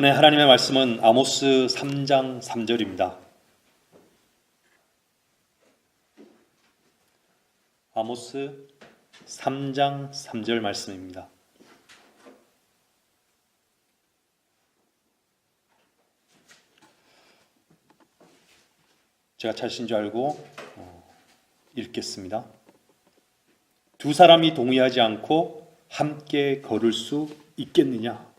오늘 하나님의 말씀은 아모스 3장 3절입니다. 아모스 3장 3절 말씀입니다. 제가 찾으신 줄 알고 읽겠습니다. 두 사람이 동의하지 않고 함께 걸을 수 있겠느냐?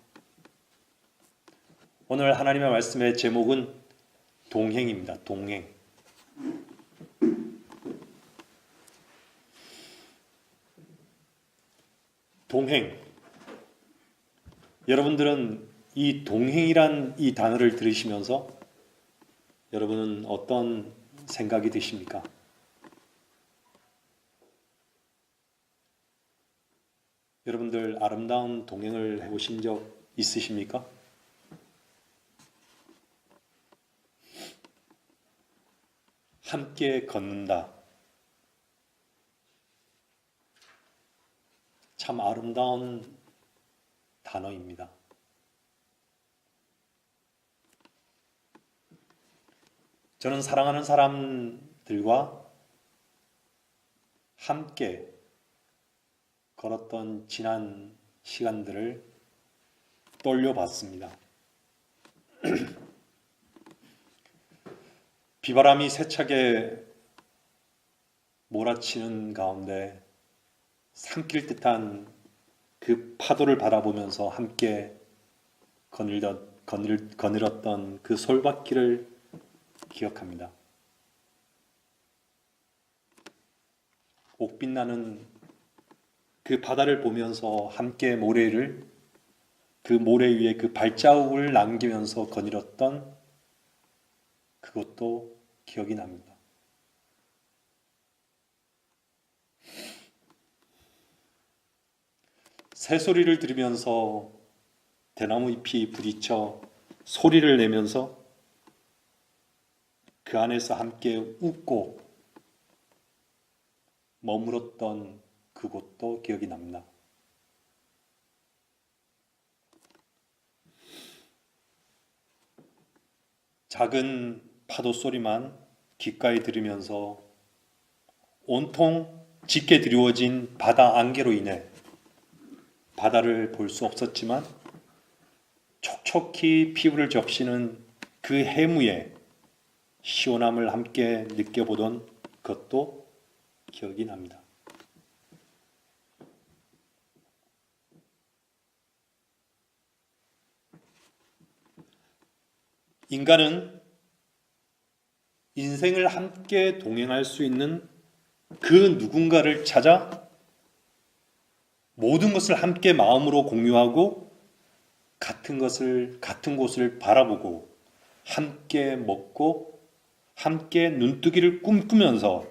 오늘 하나님의 말씀의 제목은 동행입니다. 동행. 동행. 여러분들은 이 동행이란 이 단어를 들으시면서 여러분은 어떤 생각이 드십니까? 여러분들 아름다운 동행을 해보신 적 있으십니까? 함께 걷는다. 참 아름다운 단어입니다. 저는 사랑하는 사람들과 함께 걸었던 지난 시간들을 떠올려봤습니다. 비바람이 세차게 몰아치는 가운데 삼킬 듯한 그 파도를 바라보면서 함께 거닐었던 그 솔밭길을 기억합니다. 옥빛나는 그 바다를 보면서 함께 그 모래 위에 그 발자국을 남기면서 거닐었던 그것도 기억이 납니다. 새소리를 들으면서 대나무 잎이 부딪혀 소리를 내면서 그 안에서 함께 웃고 머물었던 그곳도 기억이 납니다. 작은 파도 소리만 귓가에 들으면서 온통 짙게 드리워진 바다 안개로 인해 바다를 볼 수 없었지만 촉촉히 피부를 적시는 그 해무의 시원함을 함께 느껴보던 것도 기억이 납니다. 인간은 인생을 함께 동행할 수 있는 그 누군가를 찾아 모든 것을 함께 마음으로 공유하고 같은 곳을 바라보고 함께 먹고 함께 눈뜨기를 꿈꾸면서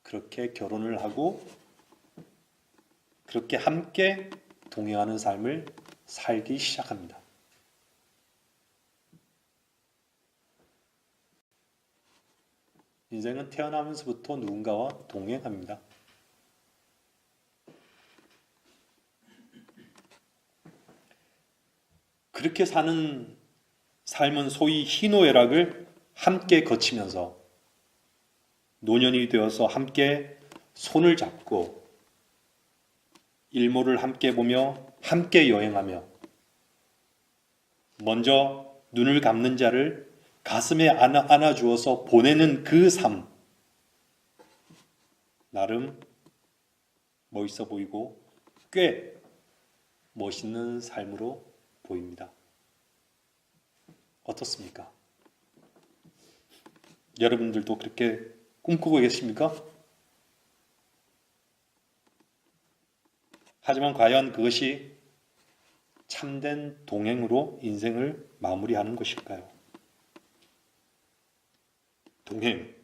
그렇게 결혼을 하고 그렇게 함께 동행하는 삶을 살기 시작합니다. 인생은 태어나면서부터 누군가와 동행합니다. 그렇게 사는 삶은 소위 희노애락을 함께 거치면서 노년이 되어서 함께 손을 잡고 일몰을 함께 보며 함께 여행하며 먼저 눈을 감는 자를 가슴에 안아주어서 보내는 그 삶, 나름 멋있어 보이고 꽤 멋있는 삶으로 보입니다. 어떻습니까? 여러분들도 그렇게 꿈꾸고 계십니까? 하지만 과연 그것이 참된 동행으로 인생을 마무리하는 것일까요? 동행.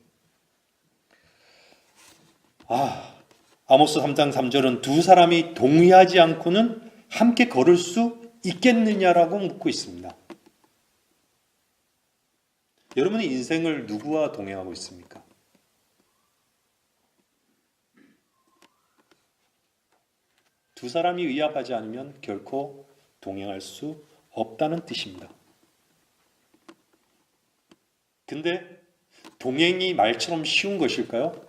아모스 3장 3절은 두 사람이 동의하지 않고는 함께 걸을 수 있겠느냐라고 묻고 있습니다. 여러분의 인생을 누구와 동행하고 있습니까? 두 사람이 의합하지 않으면 결코 동행할 수 없다는 뜻입니다. 근데 동행이 말처럼 쉬운 것일까요?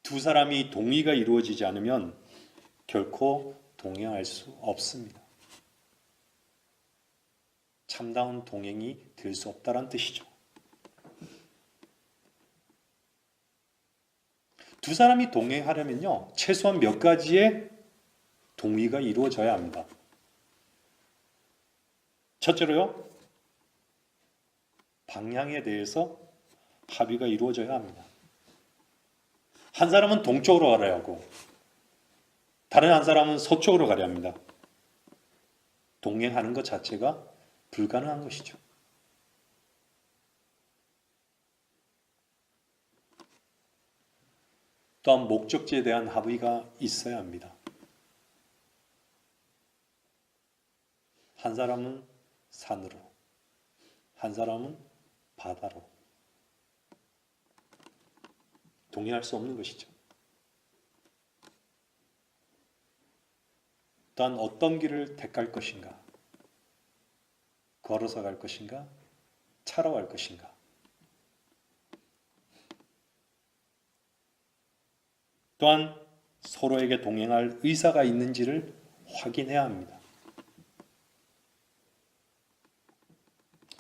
두 사람이 동의가 이루어지지 않으면 결코 동행할 수 없습니다. 참다운 동행이 될 수 없다는 뜻이죠. 두 사람이 동행하려면요, 최소한 몇 가지의 동의가 이루어져야 합니다. 첫째로요, 방향에 대해서 합의가 이루어져야 합니다. 한 사람은 동쪽으로 가려 하고 다른 한 사람은 서쪽으로 가려 합니다. 동행하는 것 자체가 불가능한 것이죠. 또한 목적지에 대한 합의가 있어야 합니다. 한 사람은 산으로, 한 사람은 바다로. 동의할 수 없는 것이죠. 또한 어떤 길을 택할 것인가? 걸어서 갈 것인가? 차로 갈 것인가? 또한 서로에게 동행할 의사가 있는지를 확인해야 합니다.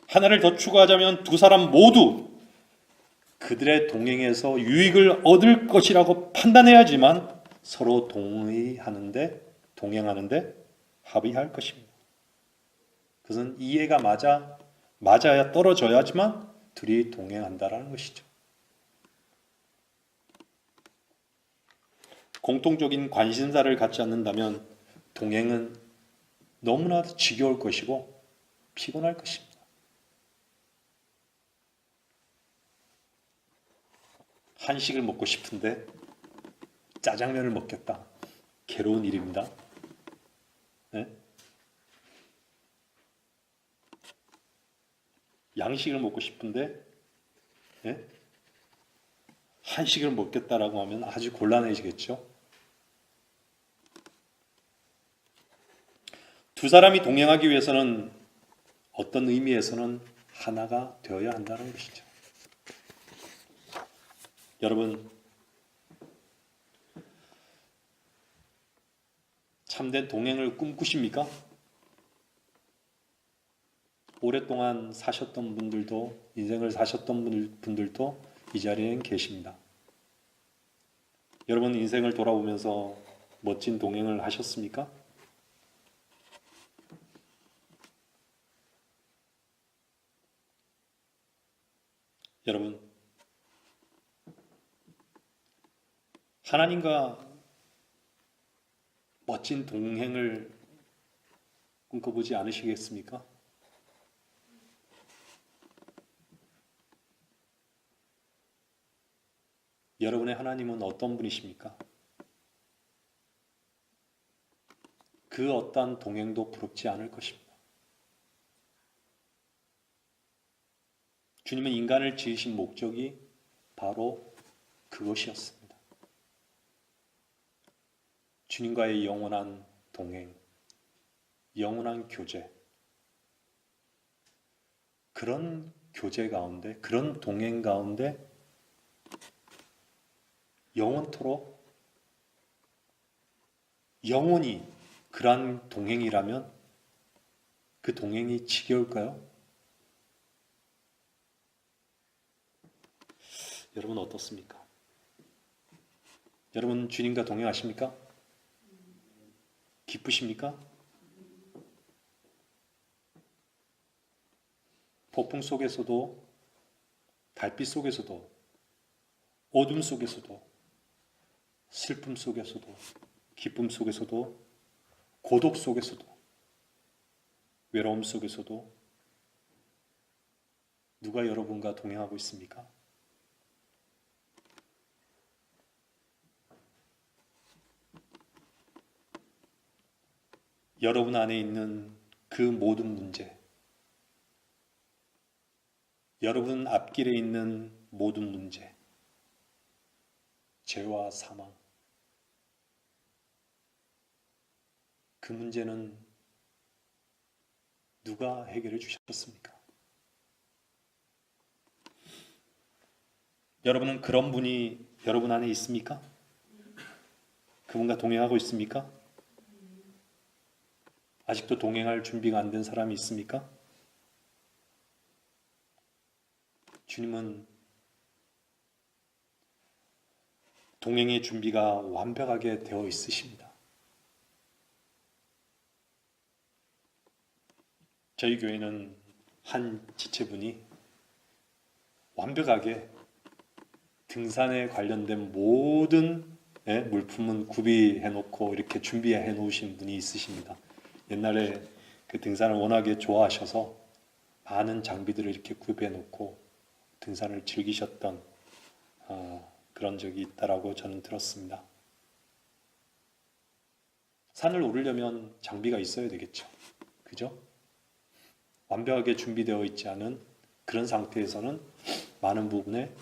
하나를 더 추가하자면 두 사람 모두 그들의 동행에서 유익을 얻을 것이라고 판단해야지만 서로 동행하는데 합의할 것입니다. 그것은 이해가 맞아야 떨어져야지만 둘이 동행한다라는 것이죠. 공통적인 관심사를 갖지 않는다면 동행은 너무나도 지겨울 것이고 피곤할 것입니다. 한식을 먹고 싶은데 짜장면을 먹겠다. 괴로운 일입니다. 네? 양식을 먹고 싶은데 네? 한식을 먹겠다라고 하면 아주 곤란해지겠죠. 두 사람이 동행하기 위해서는 어떤 의미에서는 하나가 되어야 한다는 것이죠. 여러분, 참된 동행을 꿈꾸십니까? 오랫동안 사셨던 분들도, 인생을 사셨던 분들도 이 자리에 계십니다. 여러분, 인생을 돌아보면서 멋진 동행을 하셨습니까? 여러분, 하나님과 멋진 동행을 꿈꿔보지 않으시겠습니까? 여러분의 하나님은 어떤 분이십니까? 그 어떠한 동행도 부럽지 않을 것입니다. 주님은 인간을 지으신 목적이 바로 그것이었습니다. 주님과의 영원한 동행, 영원한 교제, 그런 교제 가운데, 그런 동행 가운데 영원토록 영원히 그러한 동행이라면 그 동행이 지겨울까요? 여러분 어떻습니까? 여러분 주님과 동행하십니까? 기쁘십니까? 폭풍 속에서도, 달빛 속에서도, 어둠 속에서도, 슬픔 속에서도, 기쁨 속에서도, 고독 속에서도, 외로움 속에서도 누가 여러분과 동행하고 있습니까? 여러분 안에 있는 그 모든 문제, 여러분 앞길에 있는 모든 문제, 죄와 사망. 그 문제는 누가 해결해 주셨습니까? 여러분은 그런 분이 여러분 안에 있습니까? 그분과 동행하고 있습니까? 아직도 동행할 준비가 안 된 사람이 있습니까? 주님은 동행의 준비가 완벽하게 되어 있으십니다. 저희 교회는 한 지체분이 완벽하게 등산에 관련된 모든 물품은 구비해 놓고 이렇게 준비해 놓으신 분이 있으십니다. 옛날에 그 등산을 워낙에 좋아하셔서 많은 장비들을 이렇게 구비해 놓고 등산을 즐기셨던 그런 적이 있다라고 저는 들었습니다. 산을 오르려면 장비가 있어야 되겠죠. 그죠? 완벽하게 준비되어 있지 않은 그런 상태에서는 많은 부분에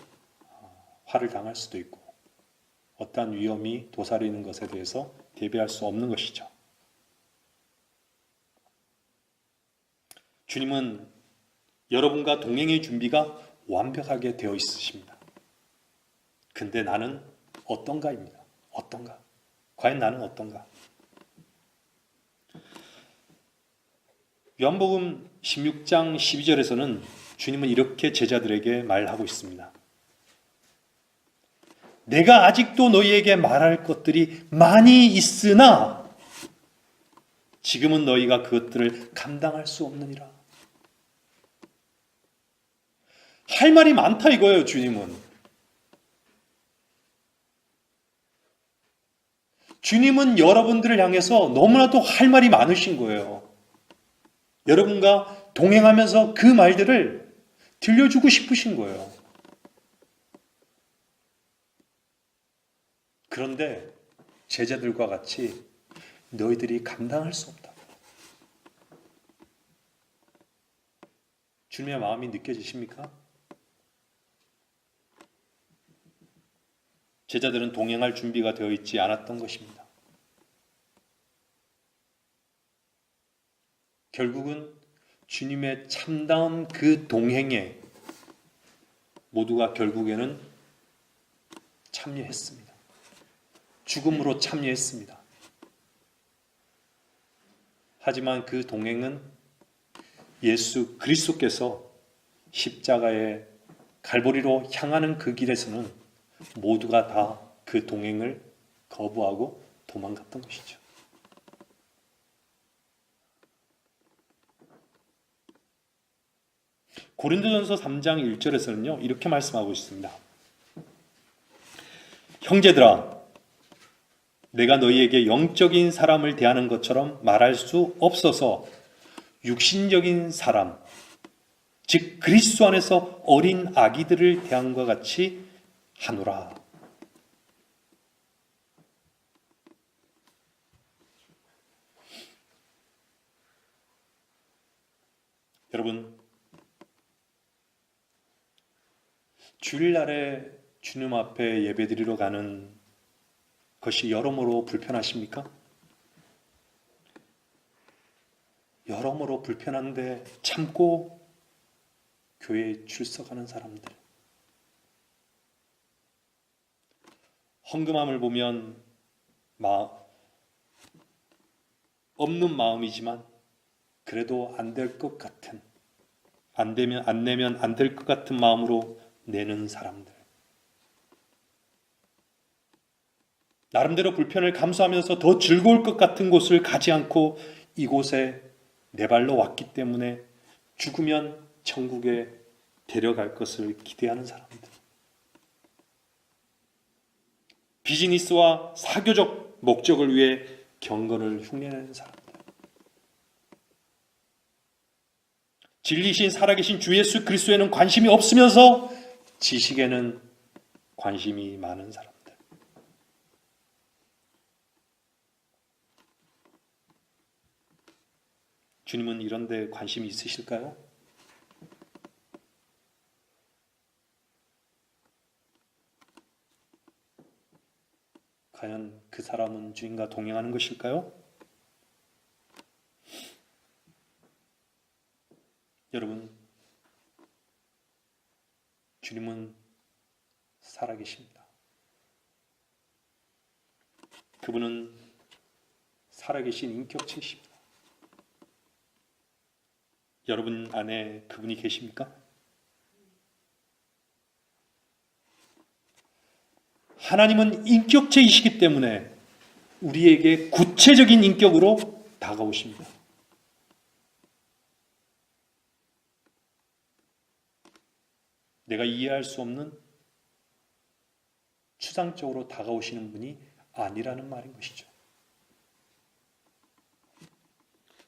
화를 당할 수도 있고 어떠한 위험이 도사리는 것에 대해서 대비할 수 없는 것이죠. 주님은 여러분과 동행의 준비가 완벽하게 되어 있으십니다. 근데 나는 어떤가입니다. 어떤가? 과연 나는 어떤가? 요한복음 16장 12절에서는 주님은 이렇게 제자들에게 말하고 있습니다. 내가 아직도 너희에게 말할 것들이 많이 있으나 지금은 너희가 그것들을 감당할 수 없느니라. 할 말이 많다 이거예요, 주님은. 주님은 여러분들을 향해서 너무나도 할 말이 많으신 거예요. 여러분과 동행하면서 그 말들을 들려주고 싶으신 거예요. 그런데 제자들과 같이 너희들이 감당할 수 없다. 주님의 마음이 느껴지십니까? 제자들은 동행할 준비가 되어 있지 않았던 것입니다. 결국은 주님의 참다운 그 동행에 모두가 결국에는 참여했습니다. 죽음으로 참여했습니다. 하지만 그 동행은 예수 그리스도께서 십자가의 갈보리로 향하는 그 길에서는 모두가 다 그 동행을 거부하고 도망갔던 것이죠. 고린도전서 3장 1절에서는요 이렇게 말씀하고 있습니다. 형제들아, 내가 너희에게 영적인 사람을 대하는 것처럼 말할 수 없어서 육신적인 사람, 즉 그리스도 안에서 어린 아기들을 대함과 같이 하노라. 여러분, 주일날에 주님 앞에 예배드리러 가는 것이 여러모로 불편하십니까? 여러모로 불편한데 참고 교회에 출석하는 사람들. 헌금함을 보면 없는 마음이지만 그래도 안 될 것 같은, 안 내면 안 될 것 같은 마음으로 내는 사람들. 나름대로 불편을 감수하면서 더 즐거울 것 같은 곳을 가지 않고 이곳에 내 발로 왔기 때문에 죽으면 천국에 데려갈 것을 기대하는 사람들. 비즈니스와 사교적 목적을 위해 경건을 흉내내는 사람들. 진리신 살아계신 주 예수 그리스도에는 관심이 없으면서 지식에는 관심이 많은 사람들. 주님은 이런 데 관심이 있으실까요? 과연 그 사람은 주님과 동행하는 것일까요? 여러분, 주님은 살아계십니다. 그분은 살아계신 인격체이십니다. 여러분 안에 그분이 계십니까? 하나님은 인격체이시기 때문에 우리에게 구체적인 인격으로 다가오십니다. 내가 이해할 수 없는 추상적으로 다가오시는 분이 아니라는 말인 것이죠.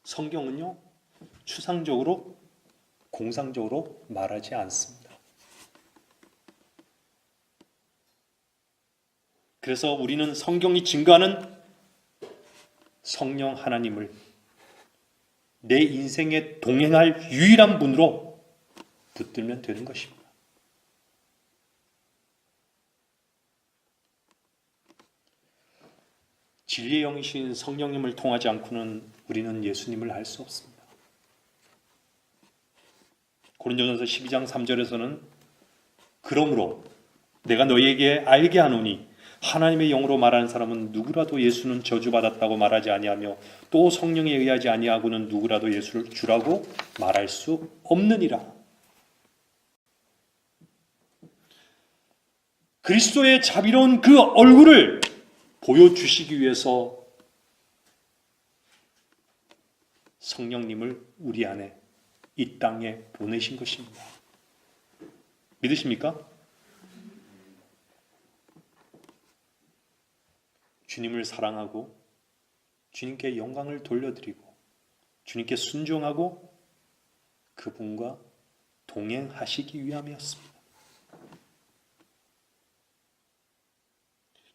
성경은요, 추상적으로, 공상적으로 말하지 않습니다. 그래서 우리는 성경이 증거하는 성령 하나님을 내 인생에 동행할 유일한 분으로 붙들면 되는 것입니다. 진리의 영이신 성령님을 통하지 않고는 우리는 예수님을 알 수 없습니다. 고린도전서 12장 3절에서는 그러므로 내가 너희에게 알게 하노니 하나님의 영으로 말하는 사람은 누구라도 예수는 저주받았다고 말하지 아니하며 또 성령에 의하지 아니하고는 누구라도 예수를 주라고 말할 수 없느니라. 그리스도의 자비로운 그 얼굴을 보여주시기 위해서 성령님을 우리 안에 이 땅에 보내신 것입니다. 믿으십니까? 주님을 사랑하고 주님께 영광을 돌려드리고 주님께 순종하고 그분과 동행하시기 위함이었습니다.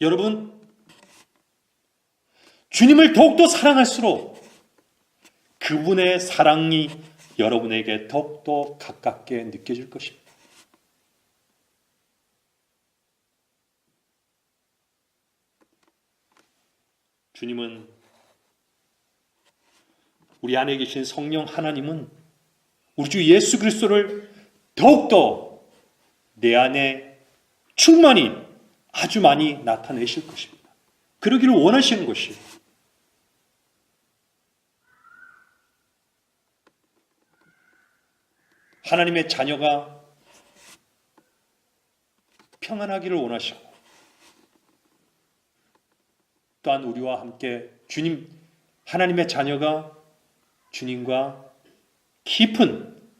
여러분, 주님을 더욱더 사랑할수록 그분의 사랑이 여러분에게 더욱더 가깝게 느껴질 것입니다. 주님은, 우리 안에 계신 성령 하나님은 우리 주 예수 그리스도를 더욱더 내 안에 충만히 아주 많이 나타내실 것입니다. 그러기를 원하시는 것이에요. 하나님의 자녀가 평안하기를 원하시고 또한 우리와 함께 주님, 하나님의 자녀가 주님과 깊은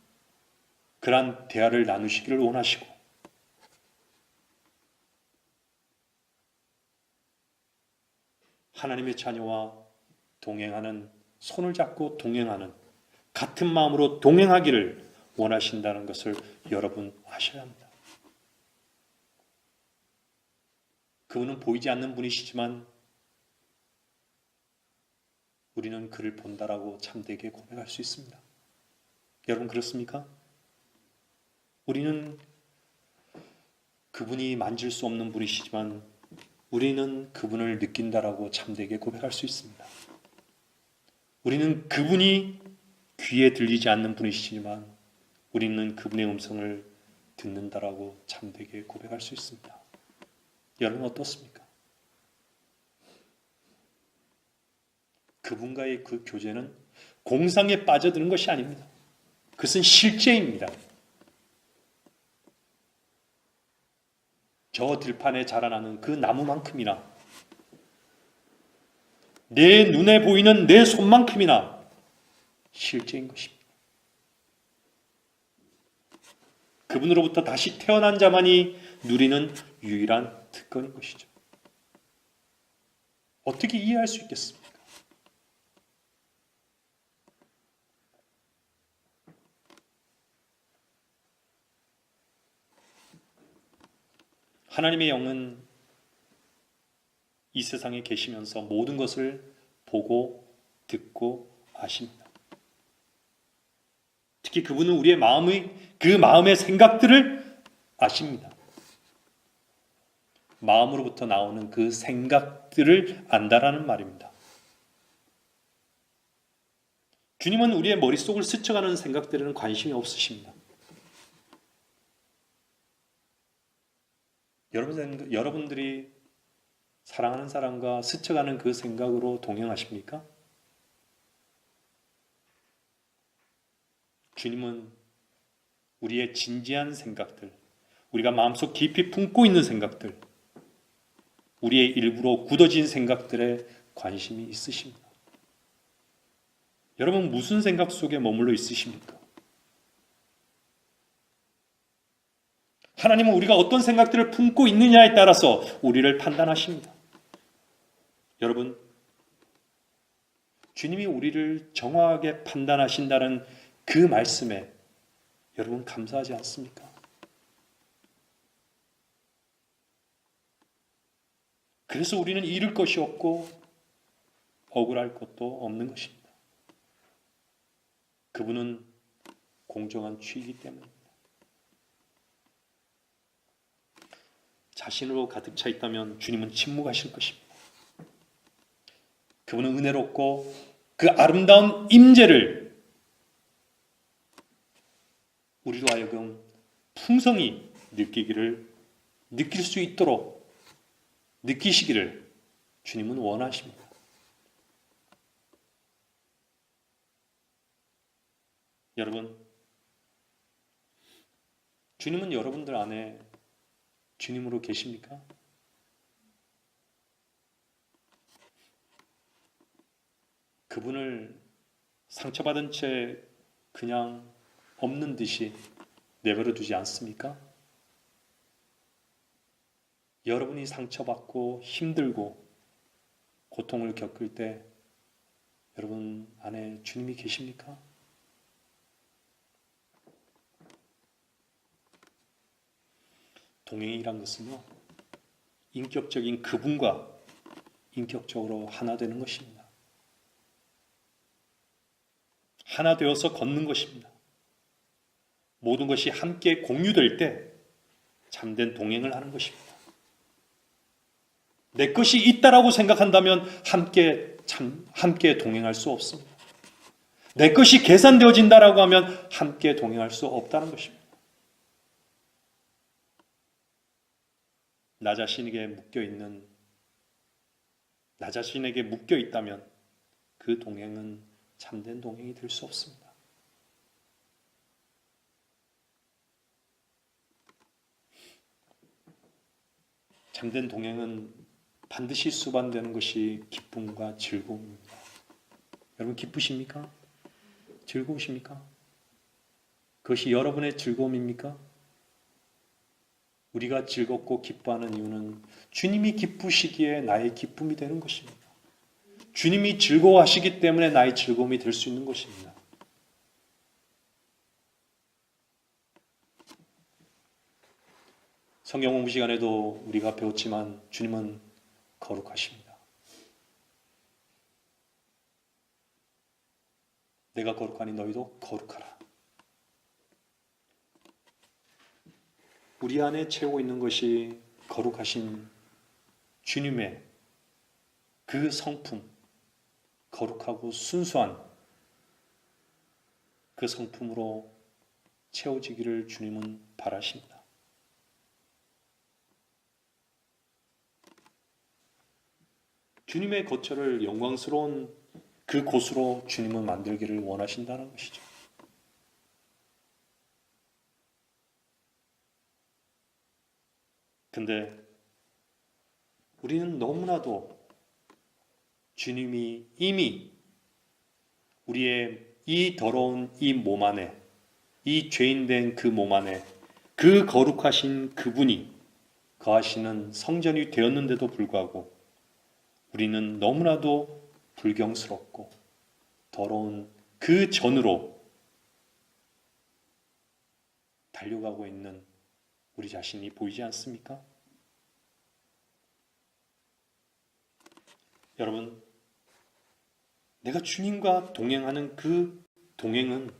그러한 대화를 나누시기를 원하시고 하나님의 자녀와 동행하는, 손을 잡고 동행하는, 같은 마음으로 동행하기를 원하신다는 것을 여러분 아셔야 합니다. 그분은 보이지 않는 분이시지만 우리는 그를 본다라고 참되게 고백할 수 있습니다. 여러분 그렇습니까? 우리는 그분이 만질 수 없는 분이시지만 우리는 그분을 느낀다라고 참되게 고백할 수 있습니다. 우리는 그분이 귀에 들리지 않는 분이시지만 우리는 그분의 음성을 듣는다라고 참되게 고백할 수 있습니다. 여러분 어떻습니까? 그분과의 그 교제는 공상에 빠져드는 것이 아닙니다. 그것은 실제입니다. 저 들판에 자라나는 그 나무만큼이나 내 눈에 보이는 내 손만큼이나 실제인 것입니다. 그분으로부터 다시 태어난 자만이 누리는 유일한 특권인 것이죠. 어떻게 이해할 수 있겠습니까? 하나님의 영은 이 세상에 계시면서 모든 것을 보고 듣고 아십니다. 특히 그분은 우리의 그 마음의 생각들을 아십니다. 마음으로부터 나오는 그 생각들을 안다라는 말입니다. 주님은 우리의 머릿속을 스쳐가는 생각들에는 관심이 없으십니다. 여러분들이 사랑하는 사람과 스쳐가는 그 생각으로 동행하십니까? 주님은 우리의 진지한 생각들, 우리가 마음속 깊이 품고 있는 생각들, 우리의 일부러 굳어진 생각들에 관심이 있으십니다. 여러분 무슨 생각 속에 머물러 있으십니까? 하나님은 우리가 어떤 생각들을 품고 있느냐에 따라서 우리를 판단하십니다. 여러분, 주님이 우리를 정확하게 판단하신다는 그 말씀에 여러분 감사하지 않습니까? 그래서 우리는 잃을 것이 없고 억울할 것도 없는 것입니다. 그분은 공정한 주이기 때문입니다. 자신으로 가득 차 있다면 주님은 침묵하실 것입니다. 그분은 은혜롭고 그 아름다운 임재를 우리로 하여금 풍성히 느낄 수 있도록 느끼시기를 주님은 원하십니다. 여러분, 주님은 여러분들 안에 주님으로 계십니까? 그분을 상처받은 채 그냥 없는 듯이 내버려 두지 않습니까? 여러분이 상처받고 힘들고 고통을 겪을 때 여러분 안에 주님이 계십니까? 동행이란 것은요, 인격적인 그분과 인격적으로 하나 되는 것입니다. 하나 되어서 걷는 것입니다. 모든 것이 함께 공유될 때 참된 동행을 하는 것입니다. 내 것이 있다라고 생각한다면 함께 동행할 수 없습니다. 내 것이 계산되어진다라고 하면 함께 동행할 수 없다는 것입니다. 나 자신에게 묶여 있다면 그 동행은 참된 동행이 될 수 없습니다. 참된 동행은 반드시 수반되는 것이 기쁨과 즐거움입니다. 여러분 기쁘십니까? 즐거우십니까? 그것이 여러분의 즐거움입니까? 우리가 즐겁고 기뻐하는 이유는 주님이 기쁘시기에 나의 기쁨이 되는 것입니다. 주님이 즐거워하시기 때문에 나의 즐거움이 될 수 있는 것입니다. 성경 공부 시간에도 우리가 배웠지만 주님은 거룩하십니다. 내가 거룩하니 너희도 거룩하라. 우리 안에 채우고 있는 것이 거룩하신 주님의 그 성품, 거룩하고 순수한 그 성품으로 채워지기를 주님은 바라십니다. 주님의 거처를 영광스러운 그 곳으로 주님은 만들기를 원하신다는 것이죠. 근데 우리는 너무나도 주님이 이미 우리의 이 더러운 이 몸 안에, 이 죄인된 그 몸 안에 그 거룩하신 그분이 거하시는 성전이 되었는데도 불구하고 우리는 너무나도 불경스럽고 더러운 그 전으로 달려가고 있는 우리 자신이 보이지 않습니까? 여러분, 내가 주님과 동행하는 그 동행은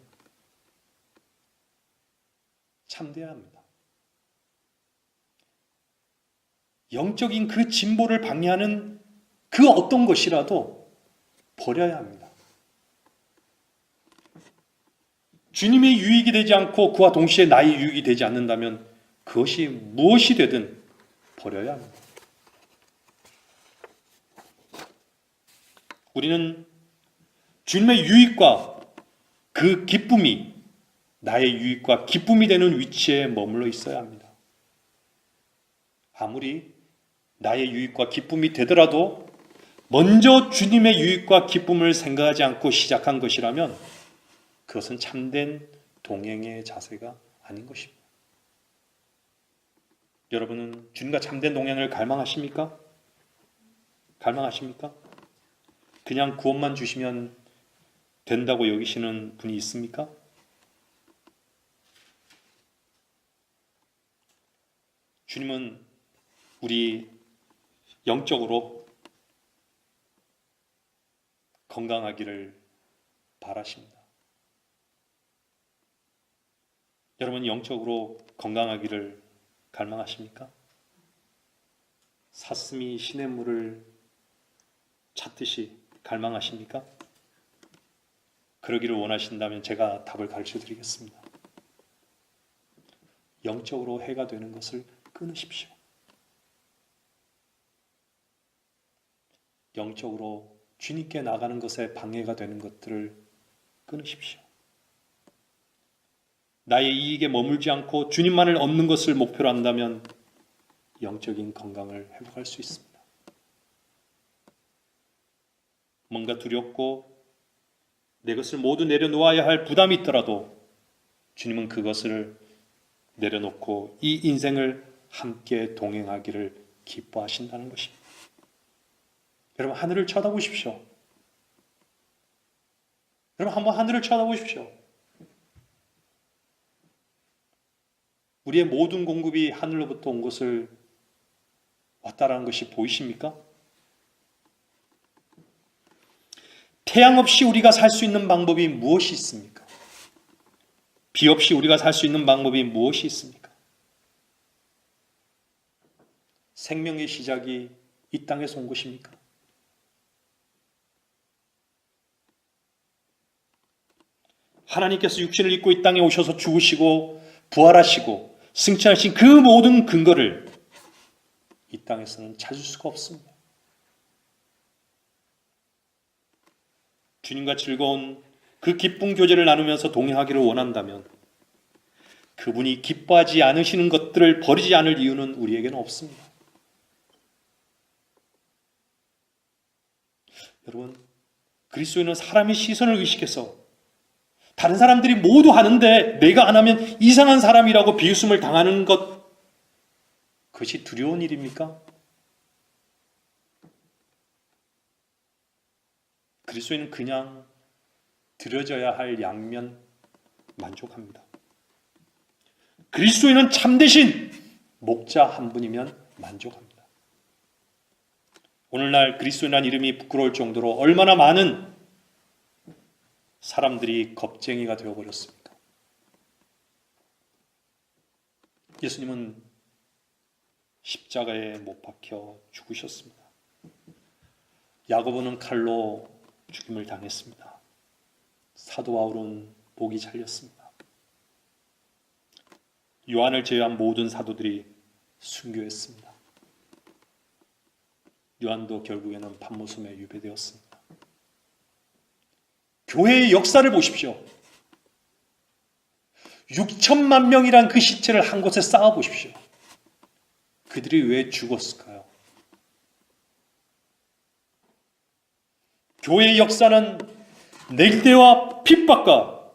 참되어야 합니다. 영적인 그 진보를 방해하는 그 어떤 것이라도 버려야 합니다. 주님의 유익이 되지 않고 그와 동시에 나의 유익이 되지 않는다면 그것이 무엇이 되든 버려야 합니다. 우리는 주님의 유익과 그 기쁨이 나의 유익과 기쁨이 되는 위치에 머물러 있어야 합니다. 아무리 나의 유익과 기쁨이 되더라도 먼저 주님의 유익과 기쁨을 생각하지 않고 시작한 것이라면 그것은 참된 동행의 자세가 아닌 것입니다. 여러분은 주님과 참된 동행을 갈망하십니까? 갈망하십니까? 그냥 구원만 주시면 된다고 여기시는 분이 있습니까? 주님은 우리 영적으로 건강하기를 바라십니다. 여러분 영적으로 건강하기를 갈망하십니까? 사슴이 시냇물을 찾듯이 갈망하십니까? 그러기를 원하신다면 제가 답을 가르쳐 드리겠습니다. 영적으로 해가 되는 것을 끊으십시오. 영적으로 주님께 나가는 것에 방해가 되는 것들을 끊으십시오. 나의 이익에 머물지 않고 주님만을 얻는 것을 목표로 한다면 영적인 건강을 회복할 수 있습니다. 뭔가 두렵고 내 것을 모두 내려놓아야 할 부담이 있더라도 주님은 그것을 내려놓고 이 인생을 함께 동행하기를 기뻐하신다는 것입니다. 여러분 하늘을 쳐다보십시오. 여러분 한번 하늘을 쳐다보십시오. 우리의 모든 공급이 하늘로부터 온 것을 왔다라는 것이 보이십니까? 태양 없이 우리가 살 수 있는 방법이 무엇이 있습니까? 비 없이 우리가 살 수 있는 방법이 무엇이 있습니까? 생명의 시작이 이 땅에서 온 것입니까? 하나님께서 육신을 입고 이 땅에 오셔서 죽으시고 부활하시고 승천하신 그 모든 근거를 이 땅에서는 찾을 수가 없습니다. 주님과 즐거운 그 기쁨 교제를 나누면서 동행하기를 원한다면 그분이 기뻐하지 않으시는 것들을 버리지 않을 이유는 우리에게는 없습니다. 여러분, 그리스도인은 사람의 시선을 의식해서 다른 사람들이 모두 하는데 내가 안 하면 이상한 사람이라고 비웃음을 당하는 것, 그것이 두려운 일입니까? 그리스도인은 그냥 드려져야 할 양면 만족합니다. 그리스도인은 참되신 목자 한 분이면 만족합니다. 오늘날 그리스도인이라는 이름이 부끄러울 정도로 얼마나 많은 사람들이 겁쟁이가 되어버렸습니까? 예수님은 십자가에 못 박혀 죽으셨습니다. 야고보는 칼로 죽임을 당했습니다. 사도 바울은 목이 잘렸습니다. 요한을 제외한 모든 사도들이 순교했습니다. 요한도 결국에는 판모섬에 유배되었습니다. 교회의 역사를 보십시오. 6천만 명이란 그 시체를 한 곳에 쌓아 보십시오. 그들이 왜 죽었을까요? 교회의 역사는 냉대와 핍박과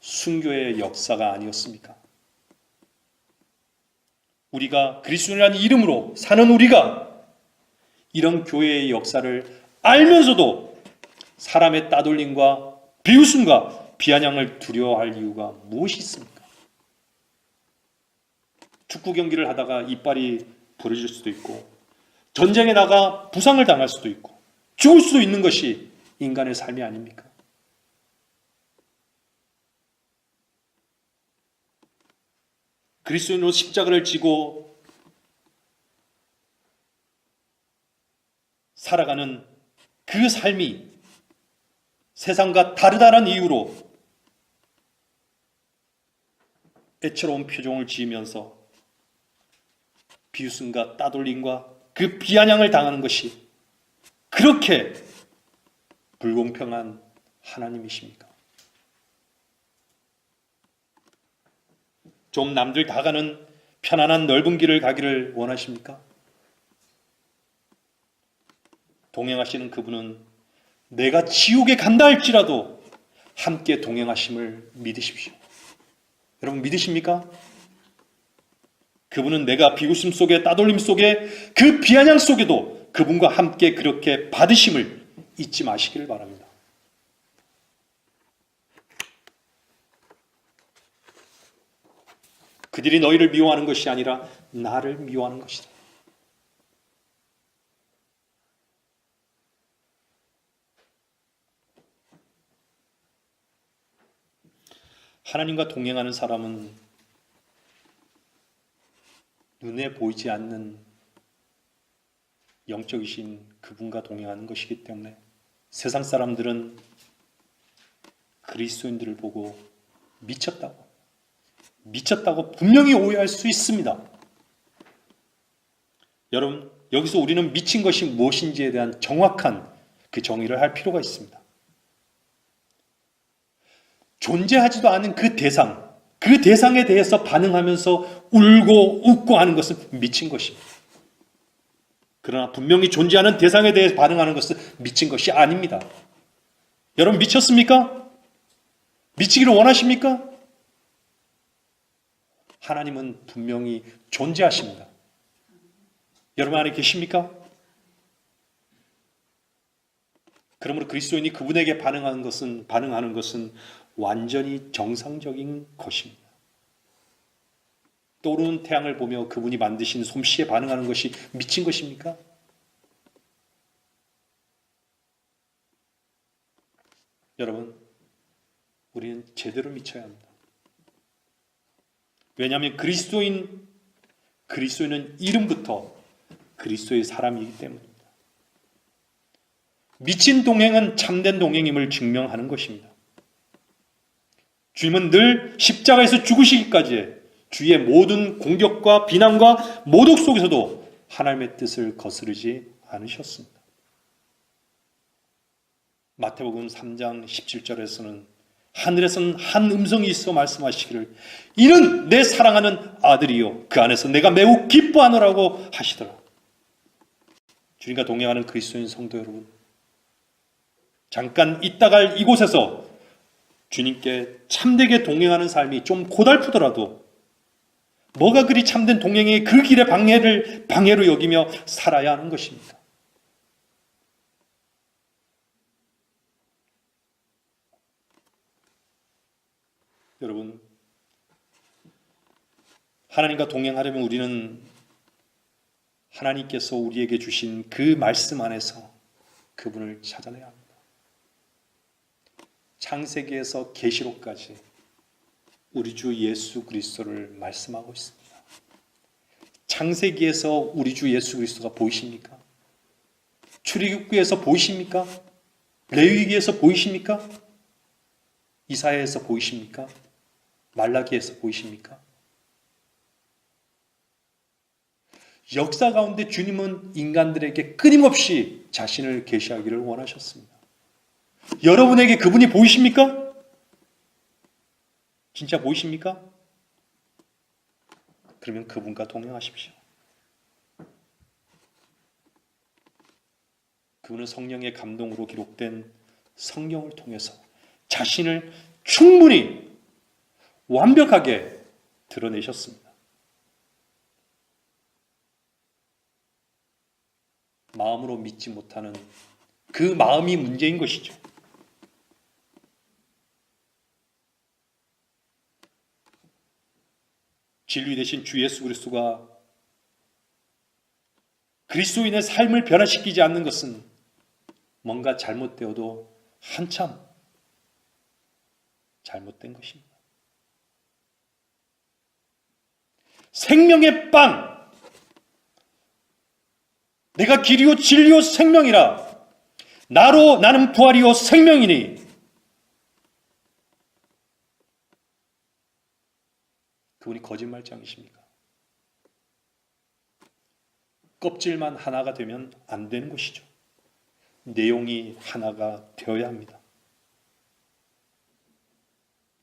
순교의 역사가 아니었습니까? 우리가 그리스도라는 이름으로 사는 우리가 이런 교회의 역사를 알면서도 사람의 따돌림과 비웃음과 비아냥을 두려워할 이유가 무엇이 있습니까? 축구 경기를 하다가 이빨이 부러질 수도 있고 전쟁에 나가 부상을 당할 수도 있고 죽을 수도 있는 것이 인간의 삶이 아닙니까? 그리스도인으로 십자가를 지고 살아가는 그 삶이 세상과 다르다는 이유로 애처로운 표정을 지으면서 비웃음과 따돌림과 그 비아냥을 당하는 것이 그렇게 불공평한 하나님이십니까? 좀 남들 다 가는 편안한 넓은 길을 가기를 원하십니까? 동행하시는 그분은 내가 지옥에 간다 할지라도 함께 동행하심을 믿으십시오. 여러분 믿으십니까? 그분은 내가 비웃음 속에 따돌림 속에 그 비아냥 속에도 그분과 함께 그렇게 받으심을 잊지 마시기를 바랍니다. 그들이 너희를 미워하는 것이 아니라 나를 미워하는 것이다. 하나님과 동행하는 사람은 눈에 보이지 않는 영적이신 그분과 동행하는 것이기 때문에 세상 사람들은 그리스도인들을 보고 미쳤다고 분명히 오해할 수 있습니다. 여러분, 여기서 우리는 미친 것이 무엇인지에 대한 정확한 그 정의를 할 필요가 있습니다. 존재하지도 않은 그 대상에 대해서 반응하면서 울고 웃고 하는 것은 미친 것입니다. 그러나 분명히 존재하는 대상에 대해서 반응하는 것은 미친 것이 아닙니다. 여러분 미쳤습니까? 미치기를 원하십니까? 하나님은 분명히 존재하십니다. 여러분 안에 계십니까? 그러므로 그리스도인이 그분에게 반응하는 것은 완전히 정상적인 것입니다. 떠오르는 태양을 보며 그분이 만드신 솜씨에 반응하는 것이 미친 것입니까? 여러분, 우리는 제대로 미쳐야 합니다. 왜냐하면 그리스도인은 이름부터 그리스도의 사람이기 때문입니다. 미친 동행은 참된 동행임을 증명하는 것입니다. 주님은 늘 십자가에서 죽으시기까지 주의 모든 공격과 비난과 모독 속에서도 하나님의 뜻을 거스르지 않으셨습니다. 마태복음 3장 17절에서는 하늘에서는 한 음성이 있어 말씀하시기를 이는 내 사랑하는 아들이요 그 안에서 내가 매우 기뻐하노라고 하시더라. 주님과 동행하는 그리스도인 성도 여러분, 잠깐 있다갈 이곳에서 주님께 참되게 동행하는 삶이 좀 고달프더라도 뭐가 그리 참된 동행의 그 길의 방해로 여기며 살아야 하는 것입니다. 여러분, 하나님과 동행하려면 우리는 하나님께서 우리에게 주신 그 말씀 안에서 그분을 찾아내야 합니다. 창세기에서 계시록까지 우리 주 예수 그리스도를 말씀하고 있습니다. 창세기에서 우리 주 예수 그리스도가 보이십니까? 출애굽기에서 보이십니까? 레위기에서 보이십니까? 이사야에서 보이십니까? 말라기에서 보이십니까? 역사 가운데 주님은 인간들에게 끊임없이 자신을 계시하기를 원하셨습니다. 여러분에게 그분이 보이십니까? 진짜 보이십니까? 그러면 그분과 동행하십시오. 그분은 성령의 감동으로 기록된 성경을 통해서 자신을 충분히 완벽하게 드러내셨습니다. 마음으로 믿지 못하는 그 마음이 문제인 것이죠. 진리 되신 주 예수 그리스도가 그리스도인의 삶을 변화시키지 않는 것은 뭔가 잘못되어도 한참 잘못된 것입니다. 생명의 빵, 내가 길이요 진리요 생명이라. 나로 나는 부활이요 생명이니. 그분이 거짓말장이십니까? 껍질만 하나가 되면 안 되는 것이죠. 내용이 하나가 되어야 합니다.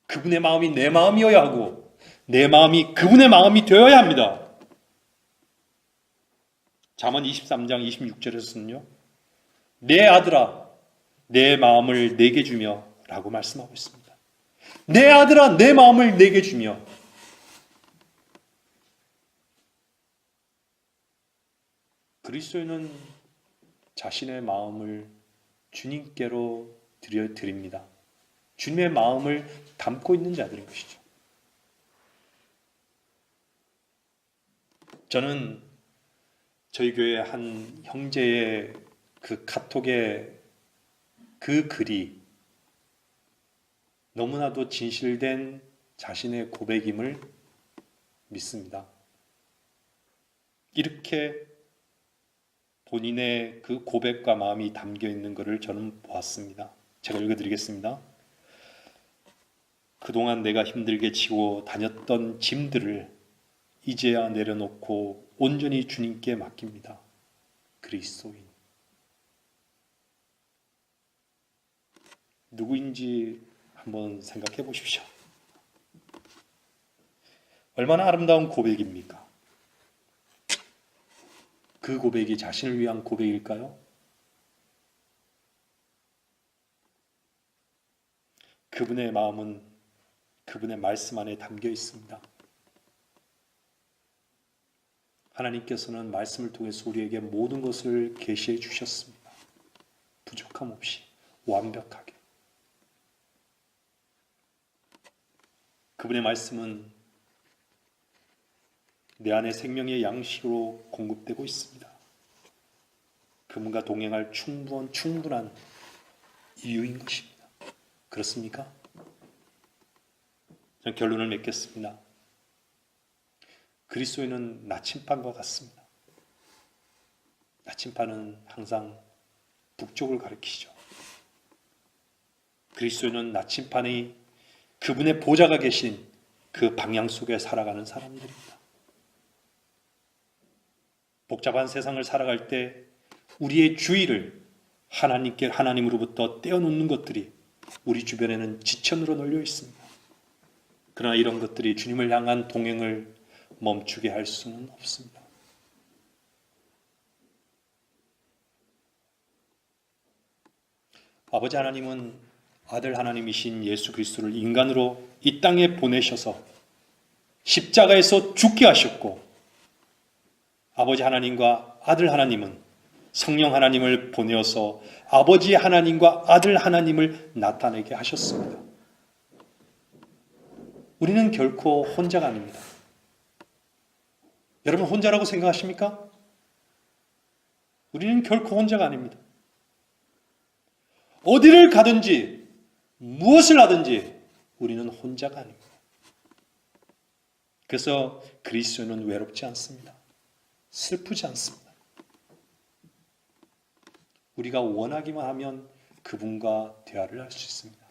그분의 마음이 내 마음이어야 하고 내 마음이 그분의 마음이 되어야 합니다. 잠언 23장 26절에서는요. 내 아들아 내 마음을 내게 주며 라고 말씀하고 있습니다. 내 아들아 내 마음을 내게 주며. 그리스도인은 자신의 마음을 주님께로 드립니다. 주님의 마음을 담고 있는 자들인 것이죠. 저는 저희 교회 한 형제의 그 카톡의 그 글이 너무나도 진실된 자신의 고백임을 믿습니다. 이렇게 본인의 그 고백과 마음이 담겨 있는 것을 저는 보았습니다. 제가 읽어드리겠습니다. 그동안 내가 힘들게 지고 다녔던 짐들을 이제야 내려놓고 온전히 주님께 맡깁니다. 그리스도인. 누구인지 한번 생각해 보십시오. 얼마나 아름다운 고백입니까? 그 고백이 자신을 위한 고백일까요? 그분의 마음은 그분의 말씀 안에 담겨 있습니다. 하나님께서는 말씀을 통해서 우리에게 모든 것을 계시해 주셨습니다. 부족함 없이 완벽하게. 그분의 말씀은 내 안에 생명의 양식으로 공급되고 있습니다. 그분과 동행할 충분한 이유인 것입니다. 그렇습니까? 저는 결론을 맺겠습니다. 그리스도인은 나침반과 같습니다. 나침반은 항상 북쪽을 가리키죠. 그리스도인은 나침반이 그분의 보좌가 계신 그 방향 속에 살아가는 사람들입니다. 복잡한 세상을 살아갈 때 우리의 주의를 하나님으로부터 떼어놓는 것들이 우리 주변에는 지천으로 널려 있습니다. 그러나 이런 것들이 주님을 향한 동행을 멈추게 할 수는 없습니다. 아버지 하나님은 아들 하나님이신 예수 그리스도를 인간으로 이 땅에 보내셔서 십자가에서 죽게 하셨고, 아버지 하나님과 아들 하나님은 성령 하나님을 보내어서 아버지 하나님과 아들 하나님을 나타내게 하셨습니다. 우리는 결코 혼자가 아닙니다. 여러분 혼자라고 생각하십니까? 우리는 결코 혼자가 아닙니다. 어디를 가든지 무엇을 하든지 우리는 혼자가 아닙니다. 그래서 그리스도는 외롭지 않습니다. 슬프지 않습니다. 우리가 원하기만 하면 그분과 대화를 할 수 있습니다.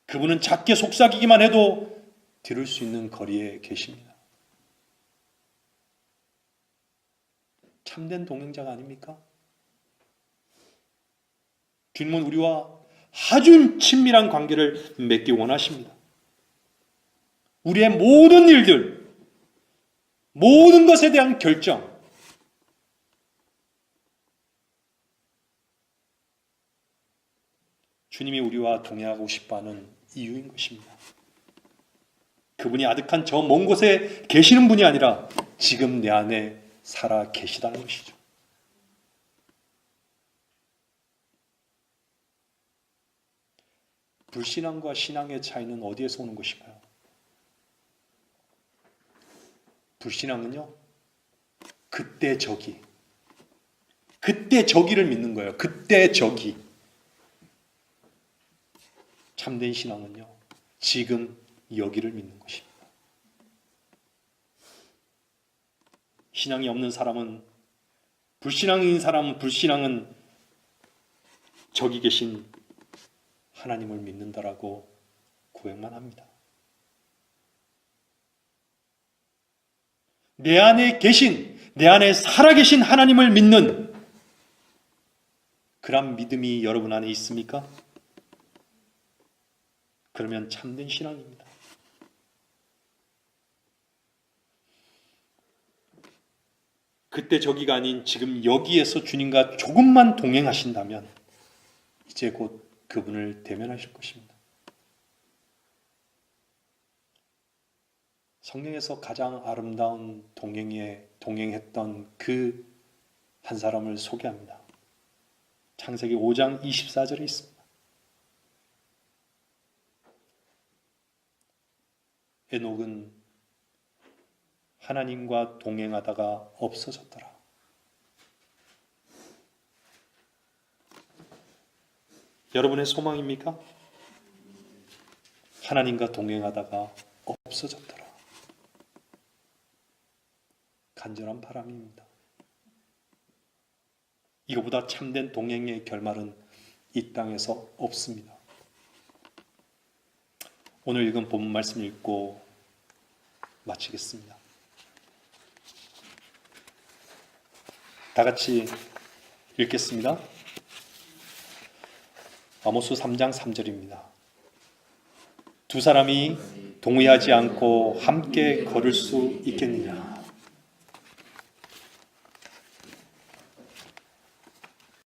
그분은 작게 속삭이기만 해도 들을 수 있는 거리에 계십니다. 참된 동행자가 아닙니까? 주님은 우리와 아주 친밀한 관계를 맺기 원하십니다. 우리의 모든 일들, 모든 것에 대한 결정, 주님이 우리와 동행하고 싶어하는 이유인 것입니다. 그분이 아득한 저 먼 곳에 계시는 분이 아니라 지금 내 안에 살아 계시다는 것이죠. 불신앙과 신앙의 차이는 어디에서 오는 것일까요? 불신앙은요, 그때 저기를 믿는 거예요. 그때 저기. 참된 신앙은요, 지금 여기를 믿는 것입니다. 신앙이 없는 사람은, 불신앙인 사람은, 불신앙은 저기 계신 하나님을 믿는다라고 고백만 합니다. 내 안에 계신, 내 안에 살아계신 하나님을 믿는 그런 믿음이 여러분 안에 있습니까? 그러면 참된 신앙입니다. 그때 저기가 아닌 지금 여기에서 주님과 조금만 동행하신다면 이제 곧 그분을 대면하실 것입니다. 성경에서 가장 아름다운 동행했던 그 한 사람을 소개합니다. 창세기 5장 24절에 있습니다. 에녹은 하나님과 동행하다가 없어졌더라. 여러분의 소망입니까? 하나님과 동행하다가 없어졌더라. 간절한 바람입니다. 이거보다 참된 동행의 결말은 이 땅에서 없습니다. 오늘 읽은 본문 말씀 읽고 마치겠습니다. 다 같이 읽겠습니다. 아모스 3장 3절입니다. 두 사람이 동의하지 않고 함께 걸을 수 있겠느냐?